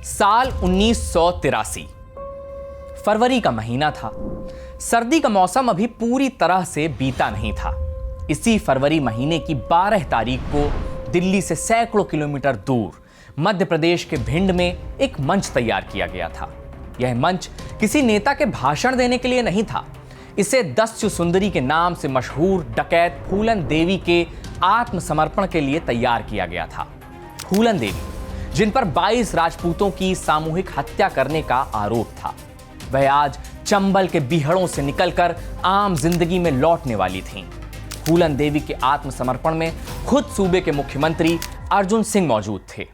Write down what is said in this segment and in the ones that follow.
साल 1983 फरवरी का महीना था। सर्दी का मौसम अभी पूरी तरह से बीता नहीं था। इसी फरवरी महीने की 12 तारीख को दिल्ली से सैकड़ों किलोमीटर दूर मध्य प्रदेश के भिंड में एक मंच तैयार किया गया था। यह मंच किसी नेता के भाषण देने के लिए नहीं था। इसे दस्यु सुंदरी के नाम से मशहूर डकैत फूलन देवी के आत्मसमर्पण के लिए तैयार किया गया था। फूलन देवी, जिन पर 22 राजपूतों की सामूहिक हत्या करने का आरोप था, वह आज चंबल के बीहड़ों से निकलकर आम जिंदगी में लौटने वाली थीं। फूलन देवी के आत्मसमर्पण में खुद सूबे के मुख्यमंत्री अर्जुन सिंह मौजूद थे।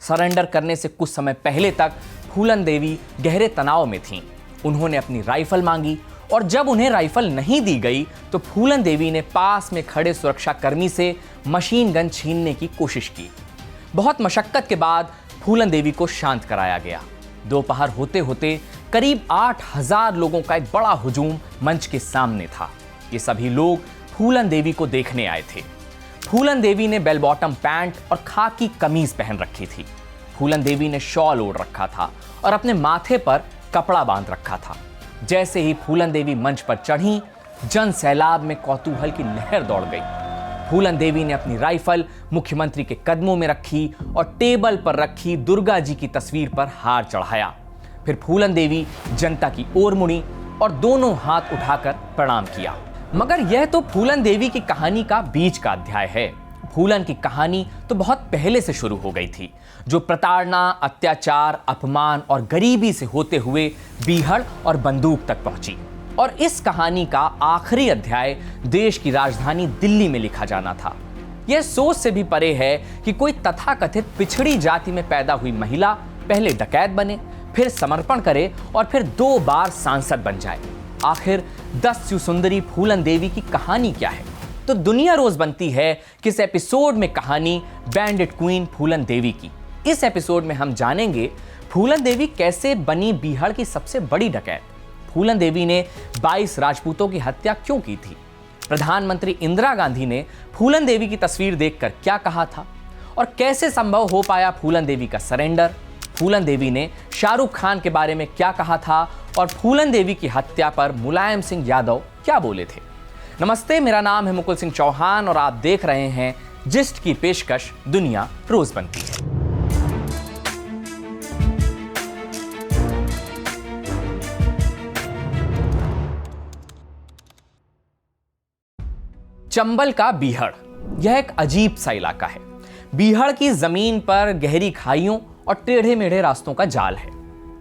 सरेंडर करने से कुछ समय पहले तक फूलन देवी गहरे तनाव में थीं। उन्होंने अपनी राइफल मांगी और जब उन्हें राइफल नहीं दी गई तो फूलन देवी ने पास में खड़े सुरक्षाकर्मी से मशीन गन छीनने की कोशिश की। बहुत मशक्कत के बाद फूलन देवी को शांत कराया गया। दोपहर होते होते करीब 8000 लोगों का एक बड़ा हुजूम मंच के सामने था। ये सभी लोग फूलन देवी को देखने आए थे। फूलन देवी ने बेल बॉटम पैंट और खाकी कमीज पहन रखी थी। फूलन देवी ने शॉल ओढ़ रखा था और अपने माथे पर कपड़ा बांध रखा था। जैसे ही फूलन देवी मंच पर चढ़ी, जन सैलाब में कौतूहल की लहर दौड़ गई। फूलन देवी ने अपनी राइफल मुख्यमंत्री के कदमों में रखी और टेबल पर रखी दुर्गा जी की तस्वीर पर हार चढ़ाया। फिर फूलन देवी जनता की ओर मुड़ी और दोनों हाथ उठाकर प्रणाम किया। मगर यह तो फूलन देवी की कहानी का बीच का अध्याय है। फूलन की कहानी तो बहुत पहले से शुरू हो गई थी, जो प्रताड़ना, अत्याचार, अपमान और गरीबी से होते हुए बीहड़ और बंदूक तक पहुंची। और इस कहानी का आखिरी अध्याय देश की राजधानी दिल्ली में लिखा जाना था। यह सोच से भी परे है कि कोई तथाकथित पिछड़ी जाति में पैदा हुई महिला पहले डकैत बने, फिर समर्पण करे और फिर 2 बार सांसद बन जाए। आखिर दस्यु सुंदरी फूलन देवी की कहानी क्या है? तो दुनिया रोज बनती है कि इस एपिसोड में कहानी बैंडिट क्वीन फूलन देवी की। इस एपिसोड में हम जानेंगे फूलन देवी कैसे बनी बीहड़ की सबसे बड़ी डकैत। फूलन देवी ने 22 राजपूतों की हत्या क्यों की थी? प्रधानमंत्री इंदिरा गांधी ने फूलन देवी की तस्वीर देखकर क्या कहा था? और कैसे संभव हो पाया फूलन देवी का सरेंडर? फूलन देवी ने शाहरुख खान के बारे में क्या कहा था? और फूलन देवी की हत्या पर मुलायम सिंह यादव क्या बोले थे? नमस्ते, मेरा नाम है मुकुल सिंह चौहान और आप देख रहे हैं जिस्ट की पेशकश दुनिया रोज बनती है। चंबल का बीहड़, यह एक अजीब सा इलाका है। बीहड़ की जमीन पर गहरी खाइयों और टेढ़े मेढ़े रास्तों का जाल है।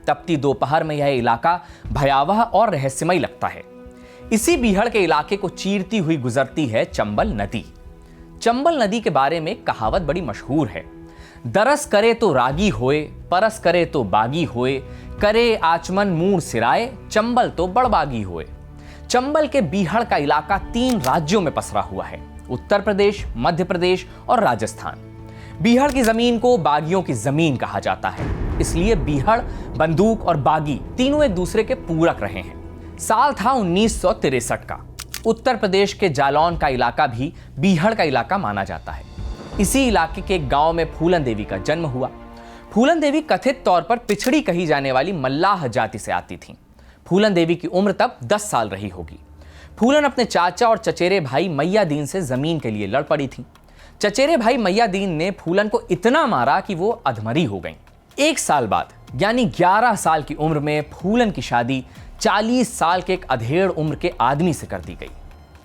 तपती दोपहर में यह इलाका भयावह और रहस्यमय लगता है। इसी बीहड़ के इलाके को चीरती हुई गुजरती है चंबल नदी। चंबल नदी के बारे में कहावत बड़ी मशहूर है। दरस करे तो रागी होए, परस करे तो बागी होए, करे आचमन मूर सिराए, चंबल तो बड़बागी होए। चंबल के बीहड़ का इलाका 3 राज्यों में पसरा हुआ है, उत्तर प्रदेश, मध्य प्रदेश और राजस्थान। बीहड़ की जमीन को बागियों की जमीन कहा जाता है, इसलिए बीहड़, बंदूक और बागी तीनों एक दूसरे के पूरक रहे हैं। साल था 1963 का। उत्तर प्रदेश के जालौन का इलाका भी बीहड़ का इलाका माना जाता है। इसी इलाके के एक गांव में फूलन देवी का जन्म हुआ। फूलन देवी कथित तौर पर पिछड़ी कही जाने वाली मल्लाह जाति से आती थीं। फूलन देवी की उम्र तब 10 साल रही होगी। फूलन अपने चाचा और चचेरे भाई मैया दीन से जमीन के लिए लड़ पड़ी थीं। चचेरे भाई मैया दीन ने फूलन को इतना मारा कि वो अधमरी हो गईं। 1 साल बाद यानी 11 साल की उम्र में फूलन की शादी 40 साल के एक अधेड़ उम्र के आदमी से कर दी गई।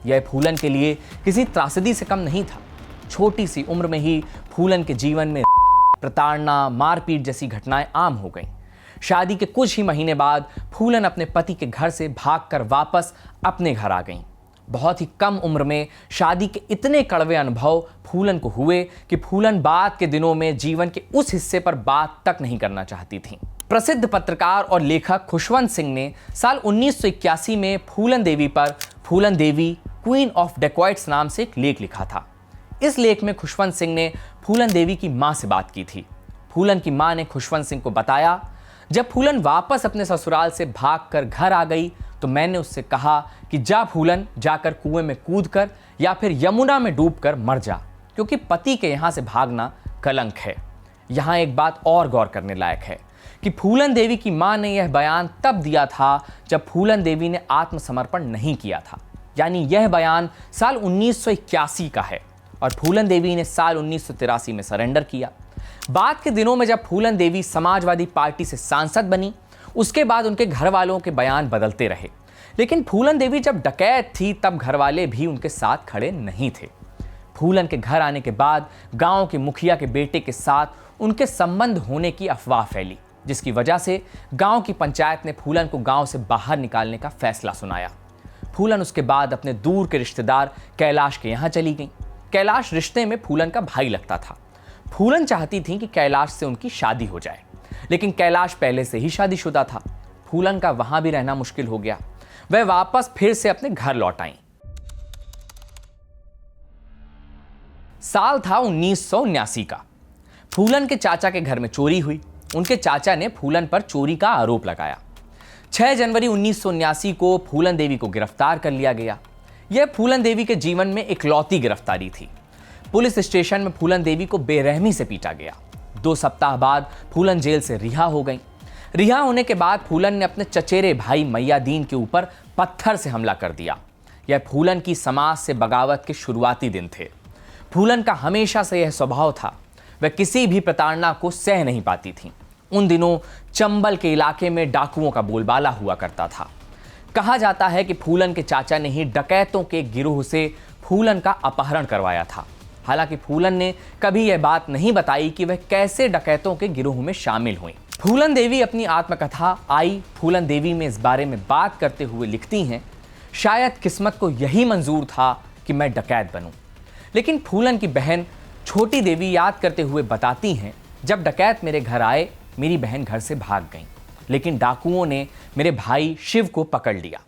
यह फूलन के लिए किसी त्रासदी से कम नहीं था। छोटी सी उम्र में ही फूलन के जीवन में प्रताड़ना, मारपीट जैसी घटनाएं आम हो गईं। शादी के कुछ ही महीने बाद फूलन अपने पति के घर से भागकर वापस अपने घर आ गईं। बहुत ही कम उम्र में शादी के इतने कड़वे अनुभव फूलन को हुए कि फूलन बाद के दिनों में जीवन के उस हिस्से पर बात तक नहीं करना चाहती थीं। प्रसिद्ध पत्रकार और लेखक खुशवंत सिंह ने साल 1981 में फूलन देवी पर फूलन देवी क्वीन ऑफ डेकॉइट्स नाम से एक लेख लिखा था। इस लेख में खुशवंत सिंह ने फूलन देवी की मां से बात की थी। फूलन की मां ने खुशवंत सिंह को बताया, जब फूलन वापस अपने ससुराल से भागकर घर आ गई तो मैंने उससे कहा कि जा फूलन, जाकर कुएं में कूदकर या फिर यमुना में डूबकर मर जा, क्योंकि पति के यहां से भागना कलंक है। यहां एक बात और गौर करने लायक है, कि फूलन देवी की मां ने यह बयान तब दिया था जब फूलन देवी ने आत्मसमर्पण नहीं किया था, यानी यह बयान साल 1981 का है और फूलन देवी ने साल 1983 में सरेंडर किया। बाद के दिनों में जब फूलन देवी समाजवादी पार्टी से सांसद बनी, उसके बाद उनके घर वालों के बयान बदलते रहे, लेकिन फूलन देवी जब डकैत थी तब घर वाले भी उनके साथ खड़े नहीं थे। फूलन के घर आने के बाद गांव के मुखिया के बेटे के साथ उनके संबंध होने की अफवाह फैली, जिसकी वजह से गांव की पंचायत ने फूलन को गांव से बाहर निकालने का फैसला सुनाया। फूलन उसके बाद अपने दूर के रिश्तेदार कैलाश के यहाँ चली गई। कैलाश रिश्ते में फूलन का भाई लगता था। फूलन चाहती थी कि कैलाश से उनकी शादी हो जाए, लेकिन कैलाश पहले से ही शादीशुदा था। फूलन का वहां भी रहना मुश्किल हो गया। वह वापस फिर से अपने घर लौट आई। साल था 1979 का। फूलन के चाचा के घर में चोरी हुई। उनके चाचा ने फूलन पर चोरी का आरोप लगाया। 6 जनवरी 1979 को फूलन देवी को गिरफ्तार कर लिया गया। यह फूलन देवी के जीवन में इकलौती गिरफ्तारी थी। पुलिस स्टेशन में फूलन देवी को बेरहमी से पीटा गया। 2 सप्ताह बाद फूलन जेल से रिहा हो गई। रिहा होने के बाद फूलन ने अपने चचेरे भाई मैयादीन के ऊपर पत्थर से हमला कर दिया। यह फूलन की समाज से बगावत के शुरुआती दिन थे। फूलन का हमेशा से यह स्वभाव था, वह किसी भी प्रताड़ना को सह नहीं पाती थी। उन दिनों चंबल के इलाके में डाकुओं का बोलबाला हुआ करता था। कहा जाता है कि फूलन के चाचा ने ही डकैतों के गिरोह से फूलन का अपहरण करवाया था। हालांकि फूलन ने कभी यह बात नहीं बताई कि वह कैसे डकैतों के गिरोह में शामिल हुई। फूलन देवी अपनी आत्मकथा आई फूलन देवी में इस बारे में बात करते हुए लिखती हैं, शायद किस्मत को यही मंजूर था कि मैं डकैत बनूं। लेकिन फूलन की बहन छोटी देवी याद करते हुए बताती हैं, जब डकैत मेरे घर आए मेरी बहन घर से भाग गई, लेकिन डाकुओं ने मेरे भाई शिव को पकड़ लिया।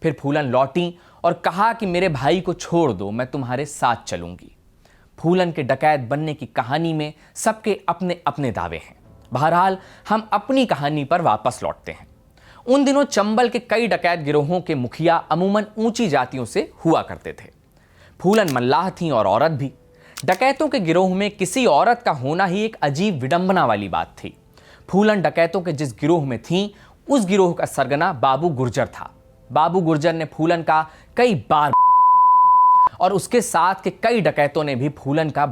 फिर फूलन लौटी और कहा कि मेरे भाई को छोड़ दो, मैं तुम्हारे साथ चलूंगी। फूलन के डकैत बनने की कहानी में सबके अपने अपने दावे हैं। बहरहाल हम अपनी कहानी पर वापस लौटते हैं। उन दिनों चंबल के कई डकैत गिरोहों के मुखिया अमूमन ऊंची जातियों से हुआ करते थे। फूलन मल्लाह थीं और औरत भी। डकैतों के गिरोह में किसी औरत का होना ही एक अजीब विडंबना वाली बात थी। फूलन डकैतों के जिस गिरोह में थीं, उस गिरोह का सरगना बाबू गुर्जर था। बाबू गुर्जर ने फूलन का कई बार और उसके साथ के कई डकैतों ने भी फूलन का।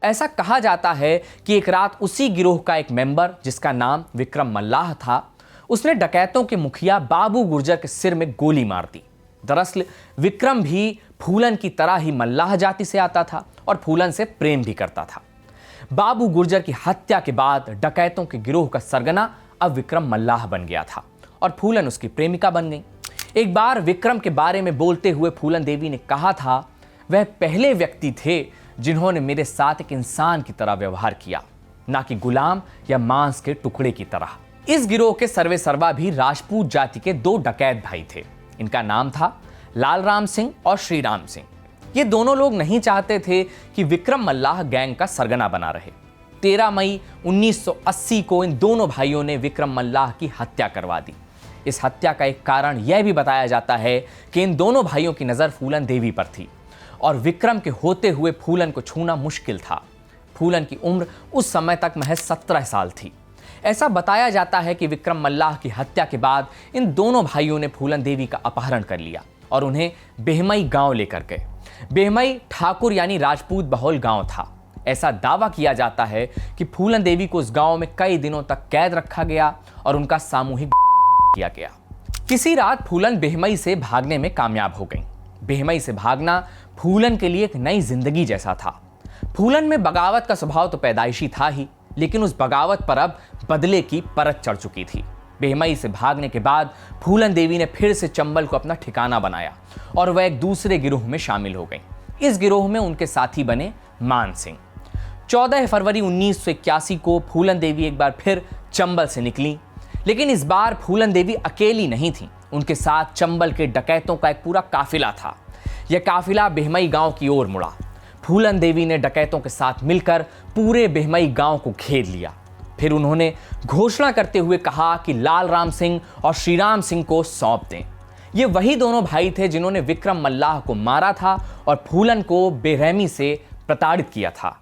ऐसा कहा जाता है कि एक रात उसी गिरोह का एक मेंबर, जिसका नाम विक्रम मल्लाह था, उसने डकैतों के मुखिया बाबू गुर्जर के सिर में गोली मार दी। दरअसल विक्रम भी फूलन की तरह ही मल्लाह जाति से आता था और फूलन से प्रेम भी करता था। बाबू गुर्जर की हत्या के बाद डकैतों के गिरोह का सरगना अब विक्रम मल्लाह बन गया था और फूलन उसकी प्रेमिका बन गई। एक बार विक्रम के बारे में बोलते हुए फूलन देवी ने कहा था, वह पहले व्यक्ति थे जिन्होंने मेरे साथ एक इंसान की तरह व्यवहार किया, ना कि गुलाम या मांस के टुकड़े की तरह। इस गिरोह के सर्वे सर्वा भी राजपूत जाति के 2 डकैत भाई थे। इनका नाम था लाल राम सिंह और श्री राम सिंह। ये दोनों लोग नहीं चाहते थे कि विक्रम मल्लाह गैंग का सरगना बना रहे। 13 मई 1980 को इन दोनों भाइयों ने विक्रम मल्लाह की हत्या करवा दी। इस हत्या का एक कारण यह भी बताया जाता है कि इन दोनों भाइयों की नज़र फूलन देवी पर थी और विक्रम के होते हुए फूलन को छूना मुश्किल था। फूलन की उम्र उस समय तक महज 17 साल थी। ऐसा बताया जाता है कि विक्रम मल्लाह की हत्या के बाद इन दोनों भाइयों ने फूलन देवी का अपहरण कर लिया और उन्हें बेहमई गांव लेकर गए। बेहमई ठाकुर यानी राजपूत बहुल गांव था। ऐसा दावा किया जाता है कि फूलन देवी को उस गांव में कई दिनों तक कैद रखा गया और उनका सामूहिक किया गया। किसी रात फूलन बेहमई से भागने में कामयाब हो गई। बेहमई से भागना फूलन के लिए एक नई जिंदगी जैसा था। फूलन में बगावत का स्वभाव तो पैदाइशी था ही, लेकिन उस बगावत पर अब बदले की परत चढ़ चुकी थी। बेहमई से भागने के बाद फूलन देवी ने फिर से चंबल को अपना ठिकाना बनाया और वह एक दूसरे गिरोह में शामिल हो गई। इस गिरोह में उनके साथी बने मान सिंह। 14 फरवरी 1981 को फूलन देवी एक बार फिर चंबल से निकली, लेकिन इस बार फूलन देवी अकेली नहीं थी। उनके साथ चंबल के डकैतों का एक पूरा काफिला था। यह काफिला बेहमई गांव की ओर मुड़ा। फूलन देवी ने डकैतों के साथ मिलकर पूरे बेहमई गांव को घेर लिया। फिर उन्होंने घोषणा करते हुए कहा कि लाल राम सिंह और श्री राम सिंह को सौंप दें। ये वही दोनों भाई थे जिन्होंने विक्रम मल्लाह को मारा था और फूलन को बेरहमी से प्रताड़ित किया था।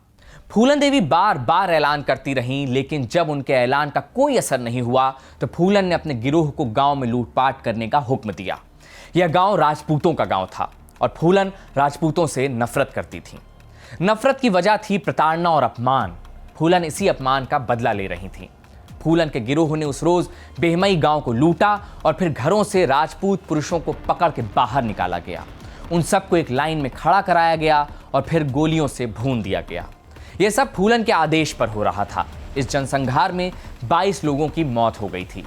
फूलन देवी बार बार ऐलान करती रहीं, लेकिन जब उनके ऐलान का कोई असर नहीं हुआ तो फूलन ने अपने गिरोह को गांव में लूटपाट करने का हुक्म दिया। यह गांव राजपूतों का गांव था और फूलन राजपूतों से नफरत करती थी। नफरत की वजह थी प्रताड़ना और अपमान। फूलन इसी अपमान का बदला ले रही थी। फूलन के गिरोह ने उस रोज बेहमई गांव को लूटा और फिर घरों से राजपूत पुरुषों को पकड़ के बाहर निकाला गया। उन सबको एक लाइन में खड़ा कराया गया और फिर गोलियों से भून दिया गया। यह सब फूलन के आदेश पर हो रहा था। इस जनसंहार में 22 लोगों की मौत हो गई थी।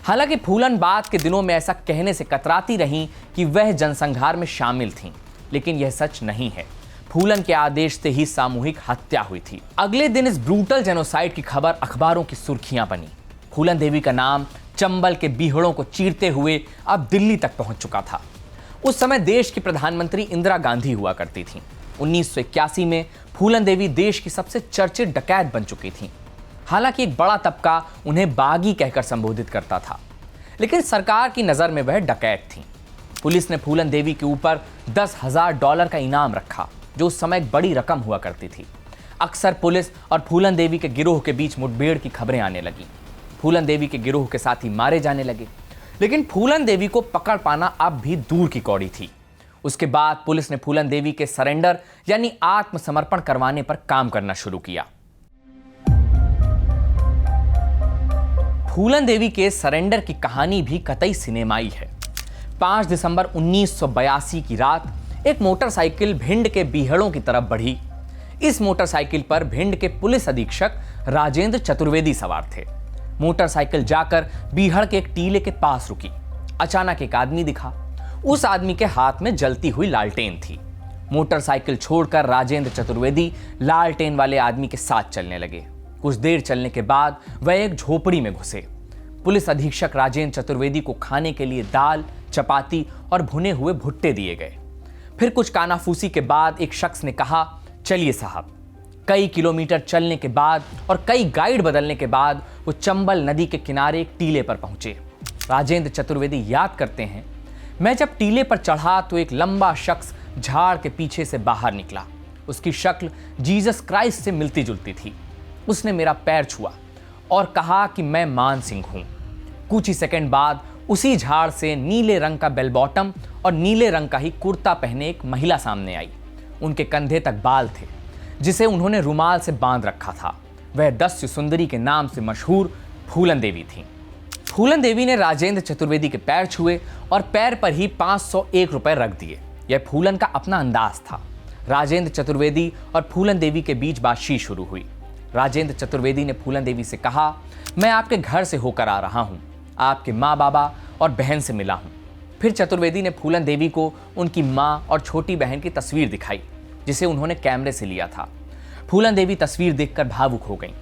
हालांकि फूलन बाद के दिनों में ऐसा कहने से कतराती रहीं कि वह जनसंहार में शामिल थीं, लेकिन यह सच नहीं है। फूलन के आदेश से ही सामूहिक हत्या हुई थी। अगले दिन इस ब्रूटल जेनोसाइड की खबर अखबारों की सुर्खियां बनी। फूलन देवी का नाम चंबल के बीहड़ों को चीरते हुए अब दिल्ली तक पहुंच चुका था। उस समय देश की प्रधानमंत्री इंदिरा गांधी हुआ करती थीं। 1981 में फूलन देवी देश की सबसे चर्चित डकैत बन चुकी थीं। हालांकि एक बड़ा तबका उन्हें बागी कहकर संबोधित करता था, लेकिन सरकार की नजर में वह डकैत थीं। पुलिस ने फूलन देवी के ऊपर $10,000 का इनाम रखा, जो उस समय एक बड़ी रकम हुआ करती थी। अक्सर पुलिस और फूलन देवी के गिरोह के बीच मुठभेड़ की खबरें आने लगी। फूलन देवी के गिरोह के साथी मारे जाने लगे, लेकिन फूलन देवी को पकड़ पाना अब भी दूर की कौड़ी थी। उसके बाद पुलिस ने फूलन देवी के सरेंडर यानी आत्मसमर्पण करवाने पर काम करना शुरू किया। फूलन देवी के सरेंडर की कहानी भी कतई सिनेमाई है। 5 दिसंबर 1982 की रात एक मोटरसाइकिल भिंड के बीहड़ों की तरफ बढ़ी। इस मोटरसाइकिल पर भिंड के पुलिस अधीक्षक राजेंद्र चतुर्वेदी सवार थे। मोटरसाइकिल जाकर बीहड़ के एक टीले के पास रुकी। अचानक एक आदमी दिखा। उस आदमी के हाथ में जलती हुई लालटेन थी। मोटरसाइकिल छोड़कर राजेंद्र चतुर्वेदी लालटेन वाले आदमी के साथ चलने लगे। कुछ देर चलने के बाद वह एक झोपड़ी में घुसे। पुलिस अधीक्षक राजेंद्र चतुर्वेदी को खाने के लिए दाल, चपाती और भुने हुए भुट्टे दिए गए। फिर कुछ कानाफूसी के बाद एक शख्स ने कहा, चलिए साहब। कई किलोमीटर चलने के बाद और कई गाइड बदलने के बाद वो चंबल नदी के किनारे एक टीले पर पहुंचे। राजेंद्र चतुर्वेदी याद करते हैं, मैं जब टीले पर चढ़ा तो एक लंबा शख्स झाड़ के पीछे से बाहर निकला। उसकी शक्ल जीसस क्राइस्ट से मिलती जुलती थी। उसने मेरा पैर छुआ और कहा कि मैं मान सिंह हूं। कुछ ही सेकंड बाद उसी झाड़ से नीले रंग का बेल बॉटम और नीले रंग का ही कुर्ता पहने एक महिला सामने आई। उनके कंधे तक बाल थे, जिसे उन्होंने रुमाल से बांध रखा था। वह दस्य सुंदरी के नाम से मशहूर फूलन देवी थी। फूलन देवी ने राजेंद्र चतुर्वेदी के पैर छुए और पैर पर ही 501 रुपए रख दिए। यह फूलन का अपना अंदाज था। राजेंद्र चतुर्वेदी और फूलन देवी के बीच बातचीत शुरू हुई। राजेंद्र चतुर्वेदी ने फूलन देवी से कहा, मैं आपके घर से होकर आ रहा हूं, आपके माँ बाबा और बहन से मिला हूं। फिर चतुर्वेदी ने फूलन देवी को उनकी माँ और छोटी बहन की तस्वीर दिखाई, जिसे उन्होंने कैमरे से लिया था। फूलन देवी तस्वीर देखकर भावुक हो गईं।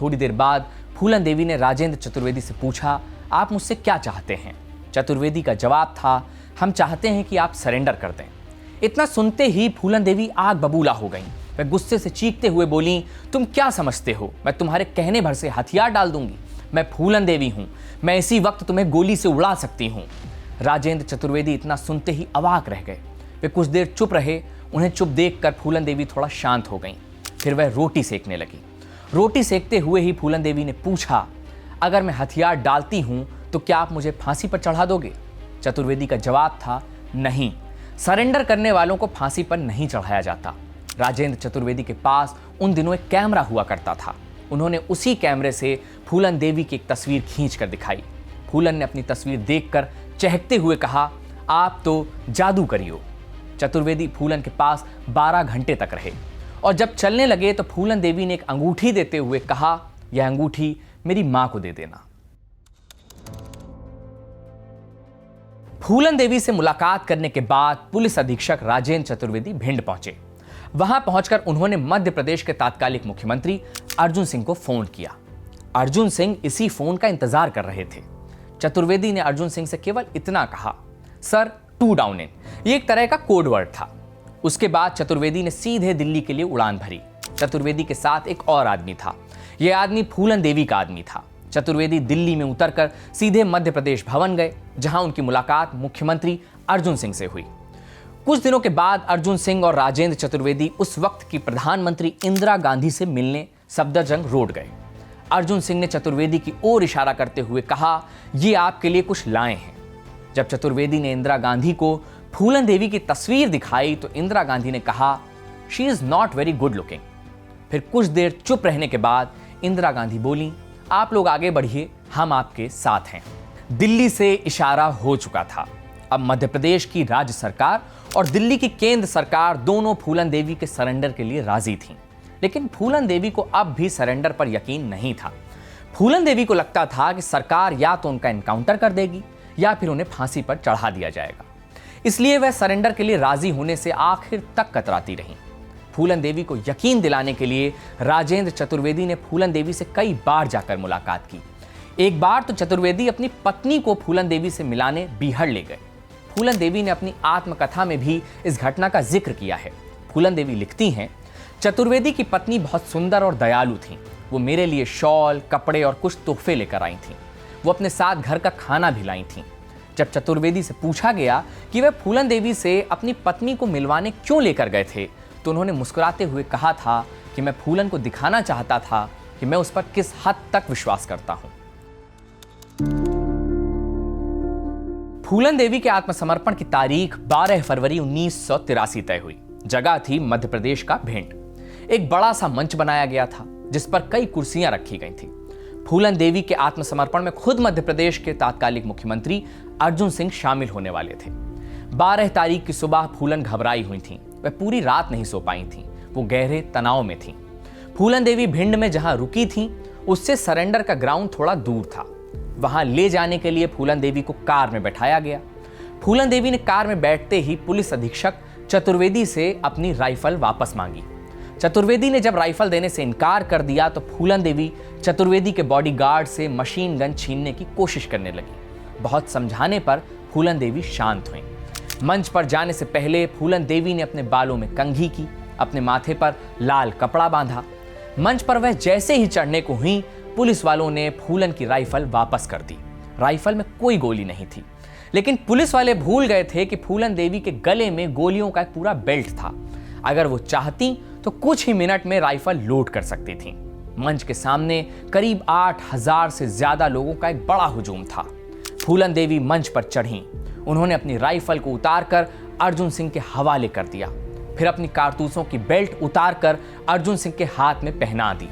थोड़ी देर बाद फूलन देवी ने राजेंद्र चतुर्वेदी से पूछा, आप मुझसे क्या चाहते हैं? चतुर्वेदी का जवाब था, हम चाहते हैं कि आप सरेंडर कर दें। इतना सुनते ही फूलन देवी आग बबूला हो गईं। वह गुस्से से चीखते हुए बोली, तुम क्या समझते हो मैं तुम्हारे कहने भर से हथियार डाल दूंगी? मैं फूलन देवी हूं, मैं इसी वक्त तुम्हें गोली से उड़ा सकती हूं। राजेंद्र चतुर्वेदी इतना सुनते ही अवाक रह गए। वे कुछ देर चुप रहे। उन्हें चुप देखकर फूलन देवी थोड़ा शांत हो गईं। फिर वह रोटी सेकने लगी। रोटी सेकते हुए ही फूलन देवी ने पूछा, अगर मैं हथियार डालती हूं तो क्या आप मुझे फांसी पर चढ़ा दोगे? चतुर्वेदी का जवाब था, नहीं, सरेंडर करने वालों को फांसी पर नहीं चढ़ाया जाता। राजेंद्र चतुर्वेदी के पास उन दिनों एक कैमरा हुआ करता था। उन्होंने उसी कैमरे से फूलन देवी की एक तस्वीर खींचकर दिखाई। फूलन ने अपनी तस्वीर देखकर चहकते हुए कहा, आप तो जादू करियो। चतुर्वेदी फूलन के पास 12 घंटे तक रहे और जब चलने लगे तो फूलन देवी ने एक अंगूठी देते हुए कहा, यह अंगूठी मेरी मां को दे देना। फूलन देवी से मुलाकात करने के बाद पुलिस अधीक्षक राजेंद्र चतुर्वेदी भिंड पहुंचे। वहां पहुंचकर उन्होंने मध्य प्रदेश के तात्कालिक मुख्यमंत्री अर्जुन सिंह को फोन किया। अर्जुन सिंह इसी फोन का इंतजार कर रहे थे। चतुर्वेदी ने अर्जुन सिंह से केवल इतना कहा, सर 2 डाउन इन। ये एक तरह का कोड वर्ड था। उसके बाद चतुर्वेदी ने सीधे दिल्ली के लिए उड़ान भरी। चतुर्वेदी के साथ एक और आदमी था। यह आदमी फूलन देवी का आदमी था। चतुर्वेदी दिल्ली में उतरकर सीधे मध्य प्रदेश भवन गए, जहां उनकी मुलाकात मुख्यमंत्री अर्जुन सिंह से हुई। कुछ दिनों के बाद अर्जुन सिंह और राजेंद्र चतुर्वेदी उस वक्त की प्रधानमंत्री इंदिरा गांधी से मिलने सफदरजंग रोड गए। अर्जुन सिंह ने चतुर्वेदी की ओर इशारा करते हुए कहा, ये आपके लिए कुछ लाए हैं। जब चतुर्वेदी ने इंदिरा गांधी को फूलन देवी की तस्वीर दिखाई तो इंदिरा गांधी ने कहा, she is not very good looking. फिर कुछ देर चुप रहने के बाद इंदिरा गांधी बोली, आप लोग आगे बढ़िए, हम आपके साथ हैं। दिल्ली से इशारा हो चुका था। अब मध्य प्रदेश की राज्य सरकार और दिल्ली की केंद्र सरकार दोनों फूलन देवी के सरेंडर के लिए राजी थीं। लेकिन फूलन देवी को अब भी सरेंडर पर यकीन नहीं था। फूलन देवी को लगता था कि सरकार या तो उनका एनकाउंटर कर देगी या फिर उन्हें फांसी पर चढ़ा दिया जाएगा। इसलिए वह सरेंडर के लिए राजी होने से आखिर तक कतराती रहीं। फूलन देवी को यकीन दिलाने के लिए राजेंद्र चतुर्वेदी ने फूलन देवी से कई बार जाकर मुलाकात की। एक बार तो चतुर्वेदी अपनी पत्नी को फूलन देवी से मिलाने बीहड़ ले गए। फूलन देवी ने अपनी आत्मकथा में भी इस घटना का जिक्र किया है। फूलन देवी लिखती हैं, चतुर्वेदी की पत्नी बहुत सुंदर और दयालु थी। वो मेरे लिए शॉल, कपड़े और कुछ तोहफे लेकर आई थीं। वो अपने साथ घर का खाना भी लाई थीं। जब चतुर्वेदी से पूछा गया कि वह फूलन देवी से अपनी पत्नी को मिलवाने क्यों लेकर गए थे, तो उन्होंने मुस्कुराते हुए कहा था कि मैं फूलन को दिखाना चाहता था कि मैं उस पर किस हद तक विश्वास करता हूं। फूलन देवी के आत्मसमर्पण की तारीख 12 फरवरी 1983 तय हुई। जगह थी मध्य प्रदेश का भिंड। एक बड़ा सा मंच बनाया गया था जिस पर कई कुर्सियां रखी गई थी। फूलन देवी के आत्मसमर्पण में खुद मध्य प्रदेश के तात्कालिक मुख्यमंत्री अर्जुन सिंह शामिल होने वाले थे। 12 तारीख की सुबह फूलन घबराई हुई थीं। वह पूरी रात नहीं सो पाई थीं। वो गहरे तनाव में थीं। फूलन देवी भिंड में जहां रुकी थीं, उससे सरेंडर का ग्राउंड थोड़ा दूर था। वहां ले जाने के लिए फूलन देवी को कार में बैठाया गया। फूलन देवी ने कार में बैठते ही पुलिस अधीक्षक चतुर्वेदी से अपनी राइफल वापस मांगी। चतुर्वेदी ने जब राइफल देने से इनकार कर दिया तो फूलन देवी चतुर्वेदी के बॉडीगार्ड से मशीन गन छीनने की कोशिश करने लगी। बहुत समझाने पर फूलन देवी शांत हुई। मंच पर जाने से पहले फूलन देवी ने अपने बालों में कंघी की, अपने माथे पर लाल कपड़ा बांधा। मंच पर वह जैसे ही चढ़ने को हुई, पुलिस वालों ने फूलन की राइफल वापस कर दी। राइफल में कोई गोली नहीं थी, लेकिन पुलिस वाले भूल गए थे कि फूलन देवी के गले में गोलियों का एक पूरा बेल्ट था। अगर वो चाहती तो कुछ ही मिनट में राइफल लोड कर सकती थी। मंच के सामने करीब 8000 से ज्यादा लोगों का एक बड़ा हुजूम था। फूलन देवी मंच पर चढ़ीं। उन्होंने अपनी राइफल को उतारकर अर्जुन सिंह के हवाले कर दिया। फिर अपनी कारतूसों की बेल्ट उतारकर अर्जुन सिंह के हाथ में पहना दी।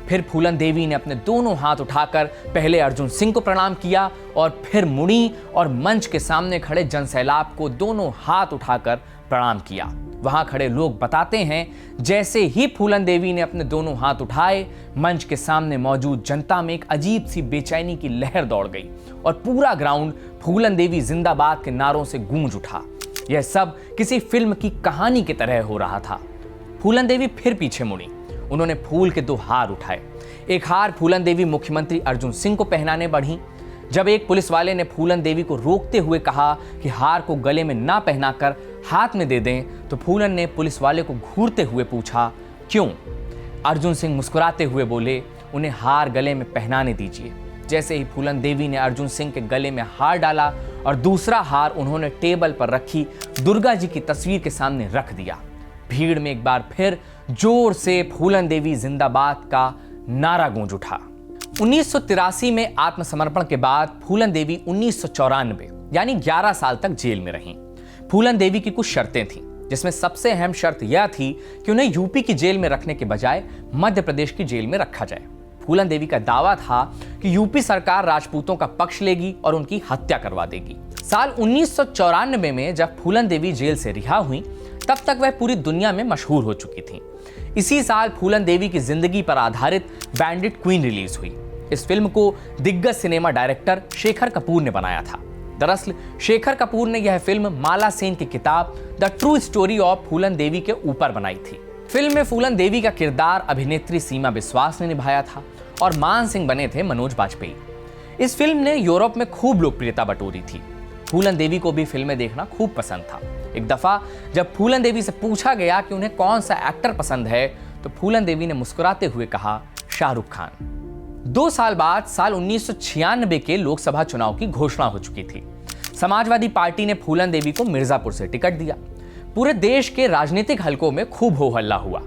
फिर फूलन देवी ने अपने दोनों हाथ उठाकर पहले अर्जुन सिंह को प्रणाम किया और फिर मुड़ी और मंच के सामने खड़े जनसैलाब को दोनों हाथ उठाकर प्रणाम किया। वहां खड़े लोग बताते हैं, जैसे ही फूलन देवी ने अपने दोनों हाथ उठाए, मंच के सामने मौजूद जनता में एक अजीब सी बेचैनी की लहर दौड़ गई और पूरा ग्राउंड फूलन देवी जिंदाबाद के नारों से गूंज उठा। यह सब किसी फिल्म की कहानी की तरह हो रहा था। फूलन देवी फिर पीछे मुड़ी। उन्होंने फूल के 2 हार उठाए। एक हार फूलन देवी मुख्यमंत्री अर्जुन सिंह को पहनाने बढ़ी। जब एक पुलिस वाले ने फूलन देवी को रोकते हुए कहा कि हार को गले में ना पहनाकर हाथ में दे दें, तो फूलन ने पुलिस वाले को घूरते हुए पूछा, क्यों? अर्जुन सिंह मुस्कुराते हुए बोले, उन्हें हार गले में पहनाने दीजिए। जैसे ही फूलन देवी ने अर्जुन सिंह के गले में हार डाला और दूसरा हार उन्होंने टेबल पर रखी दुर्गा जी की तस्वीर के सामने रख दिया। भीड़ में एक बार फिर जोर से फूलन देवी जिंदाबाद का नारा गूंज उठा। 1983 में आत्मसमर्पण के बाद फूलन देवी 1994 यानी 11 साल तक जेल में रहीं। फूलन देवी की कुछ शर्तें थीं, जिसमें सबसे अहम शर्त यह थी कि उन्हें यूपी की जेल में रखने के बजाय मध्य प्रदेश की जेल में रखा जाए। फूलन देवी का दावा था कि यूपी सरकार राजपूतों का पक्ष लेगी और उनकी हत्या करवा देगी। साल 1994 में जब फूलन देवी जेल से रिहा हुई, तब तक वह पूरी दुनिया में मशहूर हो चुकी थीं। इसी साल फूलन देवी की जिंदगी पर आधारित बैंडिट क्वीन रिलीज हुई। इस फिल्म को दिग्गज सिनेमा डायरेक्टर शेखर कपूर ने बनाया था। दरअसल शेखर कपूर ने यह फिल्म माला सेन की किताब द ट्रू स्टोरी ऑफ फूलन देवी के ऊपर बनाई थी। फिल्म में फूलन देवी का किरदार अभिनेत्री सीमा विश्वास ने निभाया था और मान सिंह बने थे मनोज बाजपेयी। इस फिल्म ने यूरोप में खूब लोकप्रियता बटोरी थी। फूलन देवी को भी फिल्में देखना खूब पसंद था। एक दफा जब फूलन देवी से पूछा गया कि उन्हें कौन सा एक्टर पसंद है, तो फूलन देवी ने मुस्कुराते हुए कहा, शाहरुख खान। 2 साल बाद साल 1996 के लोकसभा चुनाव की घोषणा हो चुकी थी। समाजवादी पार्टी ने फूलन देवी को मिर्जापुर से टिकट दिया। पूरे देश के राजनीतिक हलकों में खूब हो हल्ला हुआ।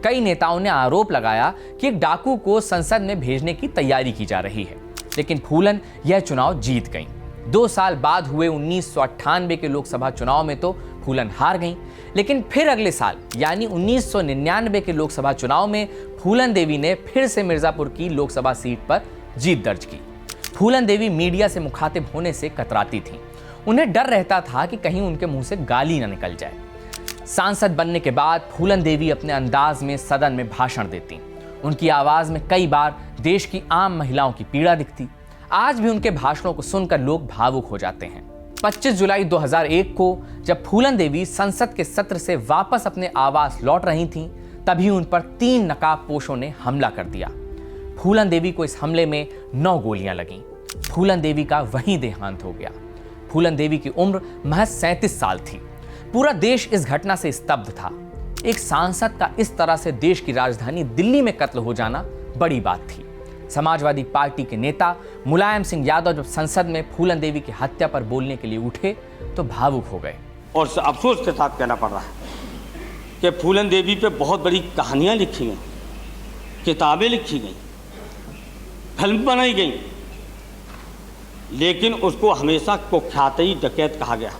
कई नेताओं ने आरोप लगाया कि एक डाकू को संसद में भेजने की तैयारी की जा रही है, लेकिन फूलन यह चुनाव जीत गईं। 2 साल बाद हुए 1998 के लोकसभा चुनाव में तो फूलन हार गईं, लेकिन फिर अगले साल यानी 1999 के लोकसभा चुनाव में फूलन देवी ने फिर से मिर्जापुर की लोकसभा सीट पर जीत दर्ज की। फूलन देवी मीडिया से मुखातिब होने से कतराती थीं। उन्हें डर रहता था कि कहीं उनके मुंह से गाली न निकल जाए। सांसद बनने के बाद फूलन देवी अपने अंदाज में सदन में भाषण देती। उनकी आवाज में कई बार देश की आम महिलाओं की पीड़ा दिखती। आज भी उनके भाषणों को सुनकर लोग भावुक हो जाते हैं। 25 जुलाई 2001 को जब फूलन देवी संसद के सत्र से वापस अपने आवास लौट रही थीं, तभी उन पर 3 नकाबपोशों ने हमला कर दिया। फूलन देवी को इस हमले में 9 गोलियां लगीं। फूलन देवी का वहीं देहांत हो गया। फूलन देवी की उम्र महज 37 साल थी। पूरा देश इस घटना से स्तब्ध था। एक सांसद का इस तरह से देश की राजधानी दिल्ली में कत्ल हो जाना बड़ी बात थी। समाजवादी पार्टी के नेता मुलायम सिंह यादव जब संसद में फूलन देवी की हत्या पर बोलने के लिए उठे तो भावुक हो गए। और अफसोस के साथ कहना पड़ रहा है कि फूलन देवी पे बहुत बड़ी कहानियां लिखी गई, किताबें लिखी गई, फिल्म बनाई गई, लेकिन उसको हमेशा कुख्याती डकैत कहा गया।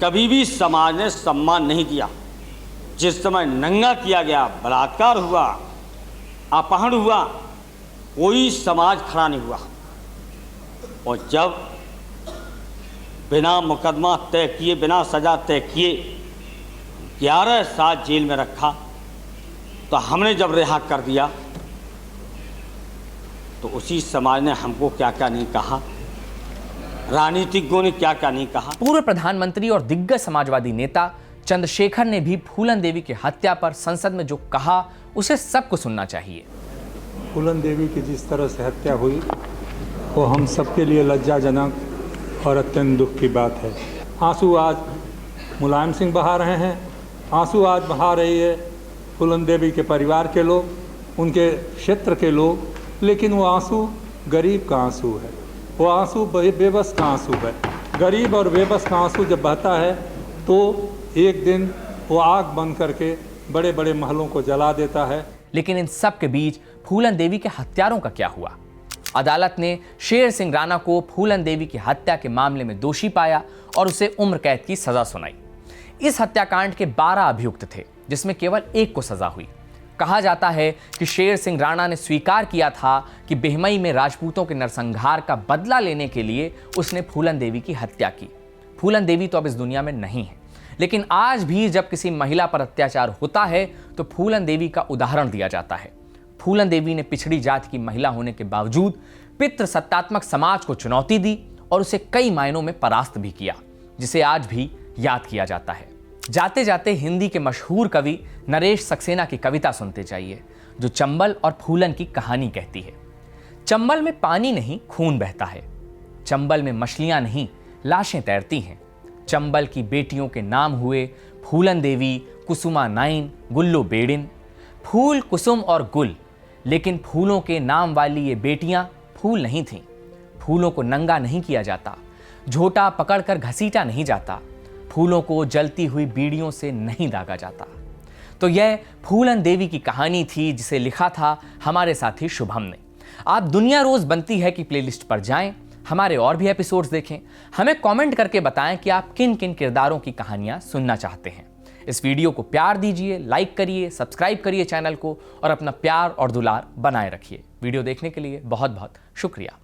कभी भी समाज ने सम्मान नहीं दिया। जिस समय नंगा किया गया, बलात्कार हुआ, अपहरण हुआ, कोई समाज खड़ा नहीं हुआ। और जब बिना मुकदमा तय किए, बिना सजा तय किए 11 साल जेल में रखा, तो हमने जब रिहा कर दिया तो उसी समाज ने हमको क्या क्या नहीं कहा, राजनीतिज्ञों ने क्या क्या नहीं कहा। पूर्व प्रधानमंत्री और दिग्गज समाजवादी नेता चंद्रशेखर ने भी फूलन देवी की हत्या पर संसद में जो कहा उसे सबको सुनना चाहिए। फूलन देवी की जिस तरह से हत्या हुई वो हम सबके लिए लज्जाजनक और अत्यंत दुख की बात है। आंसू आज मुलायम सिंह बहा रहे हैं, आंसू आज बहा रही है फूलन देवी के परिवार के लोग, उनके क्षेत्र के लोग, लेकिन वो आंसू गरीब का आंसू है, वो आंसू बेबस का आंसू है। गरीब और बेबस का आंसू जब बहता है तो एक दिन वो आग बन करके बड़े बड़े महलों को जला देता है। लेकिन इन सब के बीच फूलन देवी के हत्यारों का क्या हुआ? अदालत ने शेर सिंह राणा को फूलन देवी की हत्या के मामले में दोषी पाया और उसे उम्र कैद की सजा सुनाई। इस हत्याकांड के 12 अभियुक्त थे, जिसमें केवल एक को सजा हुई। कहा जाता है कि शेर सिंह राणा ने स्वीकार किया था कि बेहमई में राजपूतों के नरसंहार का बदला लेने के लिए उसने फूलन देवी की हत्या की। फूलन देवी तो अब इस दुनिया में नहीं है, लेकिन आज भी जब किसी महिला पर अत्याचार होता है तो फूलन देवी का उदाहरण दिया जाता है। फूलन देवी ने पिछड़ी जाति की महिला होने के बावजूद पितृसत्तात्मक समाज को चुनौती दी और उसे कई मायनों में परास्त भी किया, जिसे आज भी याद किया जाता है। जाते जाते हिंदी के मशहूर कवि नरेश सक्सेना की कविता सुनते जाइए, जो चंबल और फूलन की कहानी कहती है। चंबल में पानी नहीं खून बहता है, चंबल में मछलियां नहीं लाशें तैरती हैं। चंबल की बेटियों के नाम हुए फूलन देवी, कुसुमा नाइन, गुल्लो बेड़िन। फूल, कुसुम और गुल, लेकिन फूलों के नाम वाली ये बेटियां फूल नहीं थीं। फूलों को नंगा नहीं किया जाता, झोटा पकड़कर घसीटा नहीं जाता, फूलों को जलती हुई बीड़ियों से नहीं दागा जाता। तो यह फूलन देवी की कहानी थी, जिसे लिखा था हमारे साथी शुभम ने। आप दुनिया रोज बनती है कि प्लेलिस्ट पर जाएं, हमारे और भी एपिसोड्स देखें। हमें कमेंट करके बताएं कि आप किन किन किरदारों की कहानियां सुनना चाहते हैं। इस वीडियो को प्यार दीजिए, लाइक करिए, सब्सक्राइब करिए चैनल को और अपना प्यार और दुलार बनाए रखिए। वीडियो देखने के लिए बहुत बहुत शुक्रिया।